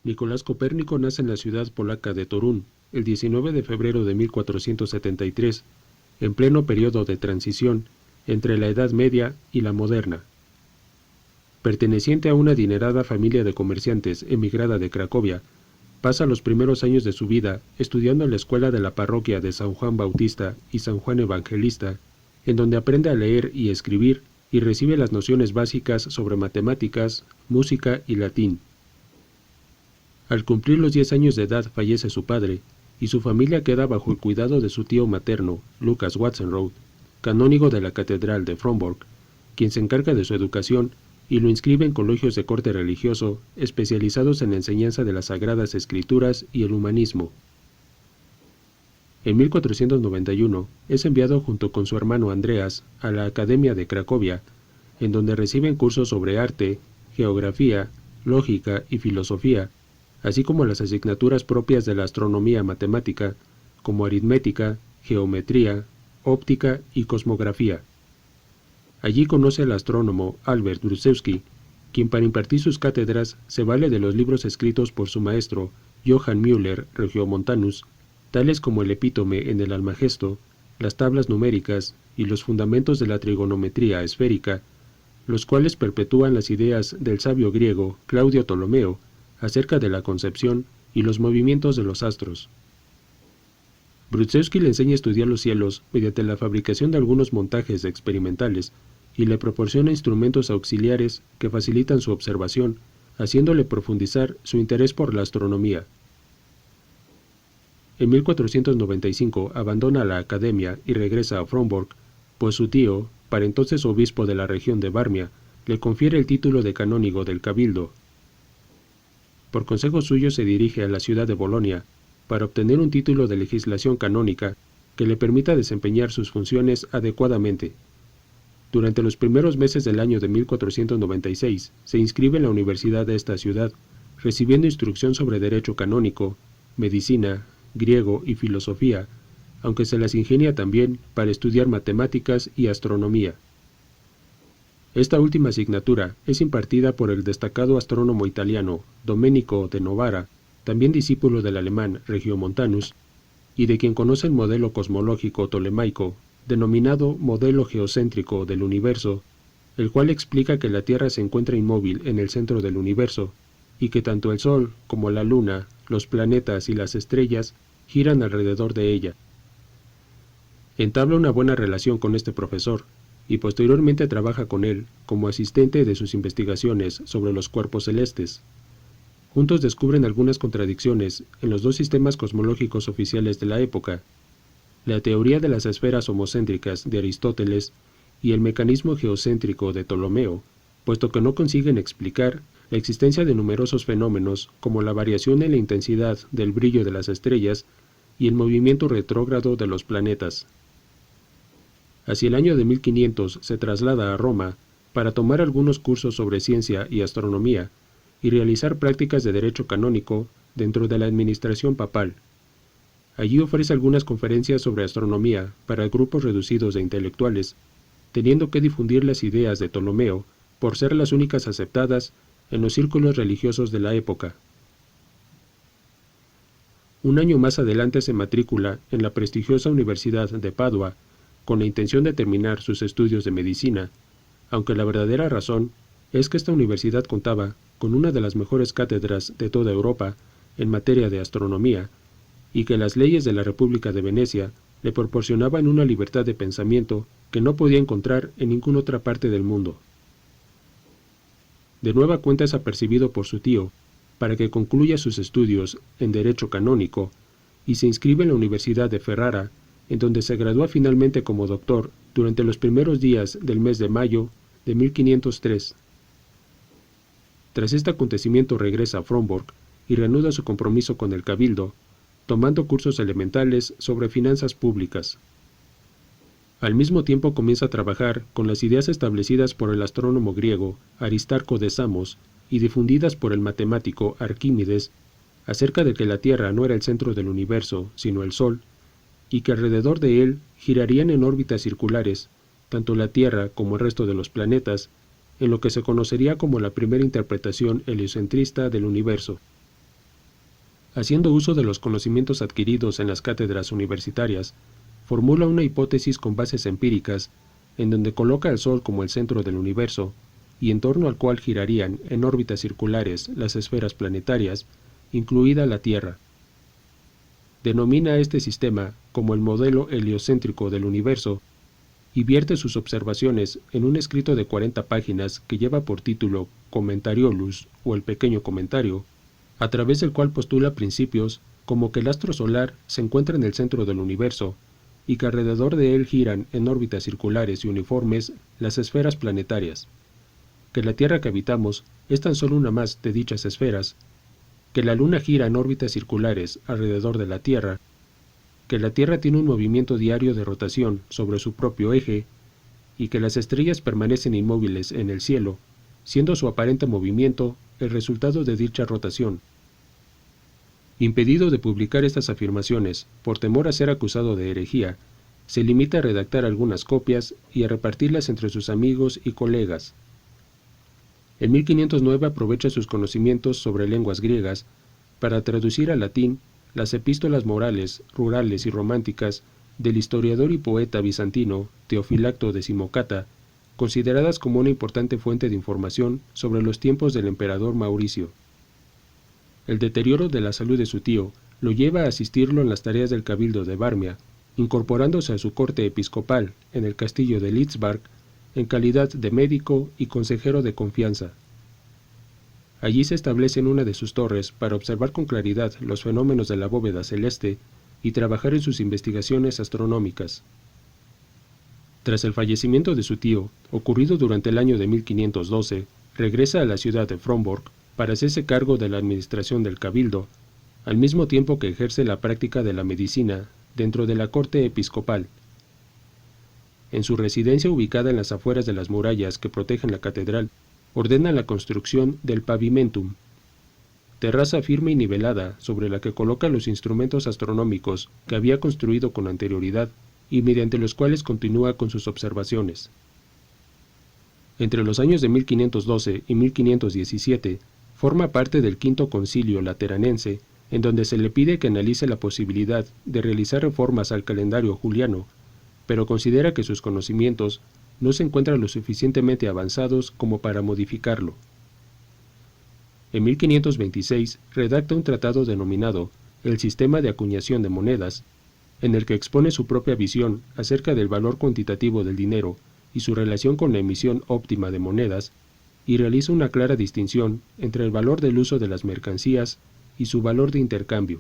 Nicolás Copérnico nace en la ciudad polaca de Torún, el 19 de febrero de 1473, en pleno periodo de transición entre la Edad Media y la moderna. Perteneciente a una adinerada familia de comerciantes emigrada de Cracovia, pasa los primeros años de su vida estudiando en la escuela de la parroquia de San Juan Bautista y San Juan Evangelista, en donde aprende a leer y escribir y recibe las nociones básicas sobre matemáticas, música y latín. Al cumplir los 10 años de edad fallece su padre, y su familia queda bajo el cuidado de su tío materno, Lucas Watzenrode, canónigo de la Catedral de Frombork, quien se encarga de su educación y lo inscribe en colegios de corte religioso especializados en la enseñanza de las Sagradas Escrituras y el humanismo. En 1491 es enviado junto con su hermano Andreas a la Academia de Cracovia, en donde reciben cursos sobre arte, geografía, lógica y filosofía, así como las asignaturas propias de la astronomía matemática, como aritmética, geometría, óptica y cosmografía. Allí conoce al astrónomo Albert Brudzeski, quien para impartir sus cátedras se vale de los libros escritos por su maestro Johann Müller Regiomontanus, tales como el Epítome en el Almagesto, las tablas numéricas y los fundamentos de la trigonometría esférica, los cuales perpetúan las ideas del sabio griego Claudio Ptolomeo acerca de la concepción y los movimientos de los astros. Brudzeski le enseña a estudiar los cielos mediante la fabricación de algunos montajes experimentales y le proporciona instrumentos auxiliares que facilitan su observación, haciéndole profundizar su interés por la astronomía. En 1495 abandona la academia y regresa a Frombork, pues su tío, para entonces obispo de la región de Varmia, le confiere el título de canónigo del Cabildo. Por consejo suyo se dirige a la ciudad de Bolonia para obtener un título de legislación canónica que le permita desempeñar sus funciones adecuadamente. Durante los primeros meses del año de 1496 se inscribe en la universidad de esta ciudad, recibiendo instrucción sobre derecho canónico, medicina, griego y filosofía, aunque se las ingenia también para estudiar matemáticas y astronomía. Esta última asignatura es impartida por el destacado astrónomo italiano Domenico de Novara, también discípulo del alemán Regiomontanus, y de quien conoce el modelo cosmológico tolemaico, denominado modelo geocéntrico del universo, el cual explica que la Tierra se encuentra inmóvil en el centro del universo, y que tanto el Sol como la Luna, los planetas y las estrellas giran alrededor de ella. Entabla una buena relación con este profesor, y posteriormente trabaja con él como asistente de sus investigaciones sobre los cuerpos celestes. Juntos descubren algunas contradicciones en los dos sistemas cosmológicos oficiales de la época, la teoría de las esferas homocéntricas de Aristóteles y el mecanismo geocéntrico de Ptolomeo, puesto que no consiguen explicar la existencia de numerosos fenómenos como la variación en la intensidad del brillo de las estrellas y el movimiento retrógrado de los planetas. Hacia el año de 1500 se traslada a Roma para tomar algunos cursos sobre ciencia y astronomía y realizar prácticas de derecho canónico dentro de la administración papal. Allí ofrece algunas conferencias sobre astronomía para grupos reducidos de intelectuales, teniendo que difundir las ideas de Ptolomeo por ser las únicas aceptadas en los círculos religiosos de la época. Un año más adelante se matricula en la prestigiosa Universidad de Padua, con la intención de terminar sus estudios de medicina, aunque la verdadera razón es que esta universidad contaba con una de las mejores cátedras de toda Europa en materia de astronomía, y que las leyes de la República de Venecia le proporcionaban una libertad de pensamiento que no podía encontrar en ninguna otra parte del mundo. De nueva cuenta es apercibido por su tío para que concluya sus estudios en Derecho Canónico y se inscribe en la Universidad de Ferrara, en donde se gradúa finalmente como doctor durante los primeros días del mes de mayo de 1503. Tras este acontecimiento regresa a Frombork y reanuda su compromiso con el Cabildo, tomando cursos elementales sobre finanzas públicas. Al mismo tiempo comienza a trabajar con las ideas establecidas por el astrónomo griego Aristarco de Samos y difundidas por el matemático Arquímedes acerca de que la Tierra no era el centro del universo, sino el Sol, y que alrededor de él girarían en órbitas circulares, tanto la Tierra como el resto de los planetas, en lo que se conocería como la primera interpretación heliocentrista del universo. Haciendo uso de los conocimientos adquiridos en las cátedras universitarias, formula una hipótesis con bases empíricas, en donde coloca al Sol como el centro del universo, y en torno al cual girarían en órbitas circulares las esferas planetarias, incluida la Tierra. Denomina a este sistema como el modelo heliocéntrico del universo y vierte sus observaciones en un escrito de 40 páginas que lleva por título Commentariolus o el pequeño comentario, a través del cual postula principios como que el astro solar se encuentra en el centro del universo y que alrededor de él giran en órbitas circulares y uniformes las esferas planetarias, que la Tierra que habitamos es tan solo una más de dichas esferas, que la Luna gira en órbitas circulares alrededor de la Tierra, que la Tierra tiene un movimiento diario de rotación sobre su propio eje y que las estrellas permanecen inmóviles en el cielo, siendo su aparente movimiento el resultado de dicha rotación. Impedido de publicar estas afirmaciones por temor a ser acusado de herejía, se limita a redactar algunas copias y a repartirlas entre sus amigos y colegas. En 1509 aprovecha sus conocimientos sobre lenguas griegas para traducir al latín las epístolas morales, rurales y románticas del historiador y poeta bizantino Teofilacto de Simocata, consideradas como una importante fuente de información sobre los tiempos del emperador Mauricio. El deterioro de la salud de su tío lo lleva a asistirlo en las tareas del cabildo de Varmia, incorporándose a su corte episcopal en el castillo de Lidzbark en calidad de médico y consejero de confianza. Allí se establece en una de sus torres para observar con claridad los fenómenos de la bóveda celeste y trabajar en sus investigaciones astronómicas. Tras el fallecimiento de su tío, ocurrido durante el año de 1512, regresa a la ciudad de Frombork para hacerse cargo de la administración del cabildo, al mismo tiempo que ejerce la práctica de la medicina dentro de la corte episcopal. En su residencia ubicada en las afueras de las murallas que protegen la catedral, ordena la construcción del pavimentum, terraza firme y nivelada sobre la que coloca los instrumentos astronómicos que había construido con anterioridad y mediante los cuales continúa con sus observaciones. Entre los años de 1512 y 1517, forma parte del Quinto Concilio Lateranense, en donde se le pide que analice la posibilidad de realizar reformas al calendario juliano, pero considera que sus conocimientos no se encuentran lo suficientemente avanzados como para modificarlo. En 1526 redacta un tratado denominado El Sistema de Acuñación de Monedas, en el que expone su propia visión acerca del valor cuantitativo del dinero y su relación con la emisión óptima de monedas, y realiza una clara distinción entre el valor del uso de las mercancías y su valor de intercambio.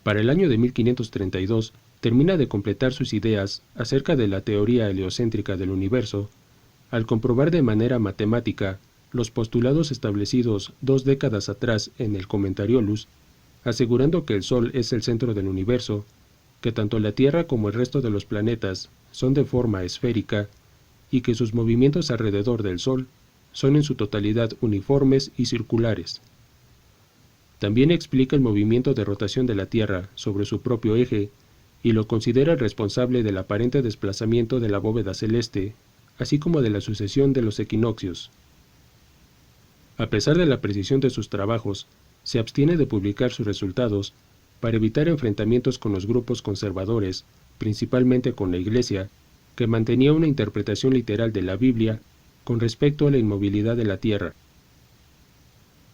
Para el año de 1532, termina de completar sus ideas acerca de la teoría heliocéntrica del universo, al comprobar de manera matemática los postulados establecidos 2 décadas atrás en el Commentariolus, asegurando que el Sol es el centro del universo, que tanto la Tierra como el resto de los planetas son de forma esférica y que sus movimientos alrededor del Sol son en su totalidad uniformes y circulares. También explica el movimiento de rotación de la Tierra sobre su propio eje y lo considera el responsable del aparente desplazamiento de la bóveda celeste, así como de la sucesión de los equinoccios. A pesar de la precisión de sus trabajos, se abstiene de publicar sus resultados para evitar enfrentamientos con los grupos conservadores, principalmente con la Iglesia, que mantenía una interpretación literal de la Biblia con respecto a la inmovilidad de la Tierra.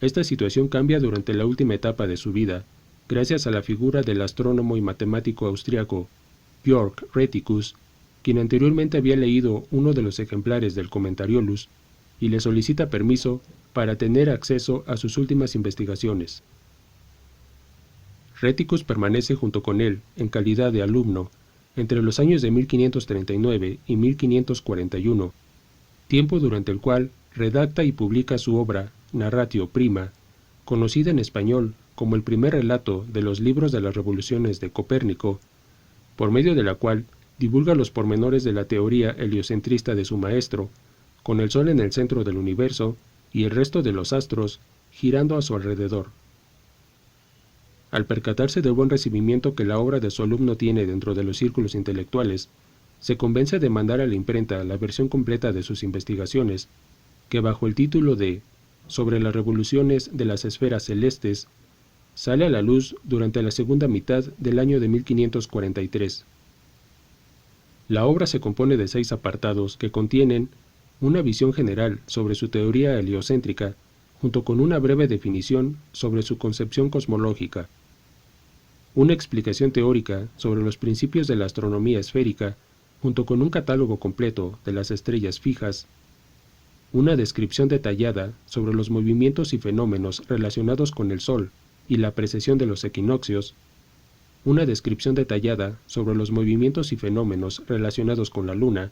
Esta situación cambia durante la última etapa de su vida, gracias a la figura del astrónomo y matemático austriaco Georg Rheticus, quien anteriormente había leído uno de los ejemplares del Commentariolus y le solicita permiso para tener acceso a sus últimas investigaciones. Rheticus permanece junto con él, en calidad de alumno, entre los años de 1539 y 1541, tiempo durante el cual redacta y publica su obra Narratio Prima, conocida en español como el primer relato de los libros de las revoluciones de Copérnico, por medio de la cual divulga los pormenores de la teoría heliocentrista de su maestro, con el Sol en el centro del universo y el resto de los astros girando a su alrededor. Al percatarse del buen recibimiento que la obra de su alumno tiene dentro de los círculos intelectuales, se convence de mandar a la imprenta la versión completa de sus investigaciones, que bajo el título de Sobre las revoluciones de las esferas celestes, Sale a la luz durante la segunda mitad del año de 1543. La obra se compone de 6 apartados que contienen una visión general sobre su teoría heliocéntrica, junto con una breve definición sobre su concepción cosmológica, una explicación teórica sobre los principios de la astronomía esférica, junto con un catálogo completo de las estrellas fijas, una descripción detallada sobre los movimientos y fenómenos relacionados con el Sol y la precesión de los equinoccios, una descripción detallada sobre los movimientos y fenómenos relacionados con la Luna,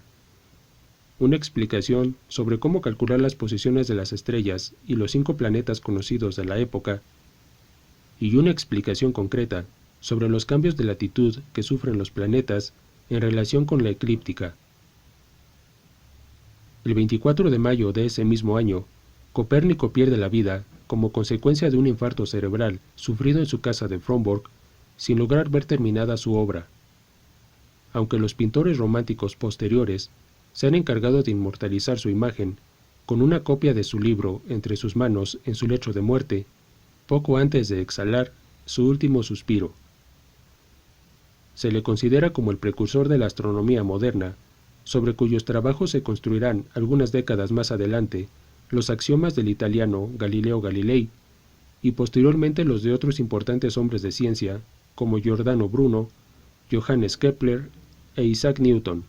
una explicación sobre cómo calcular las posiciones de las estrellas y los 5 planetas conocidos de la época, y una explicación concreta sobre los cambios de latitud que sufren los planetas en relación con la eclíptica. El 24 de mayo de ese mismo año, Copérnico pierde la vida como consecuencia de un infarto cerebral sufrido en su casa de Frombork, sin lograr ver terminada su obra. Aunque los pintores románticos posteriores se han encargado de inmortalizar su imagen, con una copia de su libro entre sus manos en su lecho de muerte, poco antes de exhalar su último suspiro. Se le considera como el precursor de la astronomía moderna, sobre cuyos trabajos se construirán algunas décadas más adelante los axiomas del italiano Galileo Galilei y posteriormente los de otros importantes hombres de ciencia como Giordano Bruno, Johannes Kepler e Isaac Newton.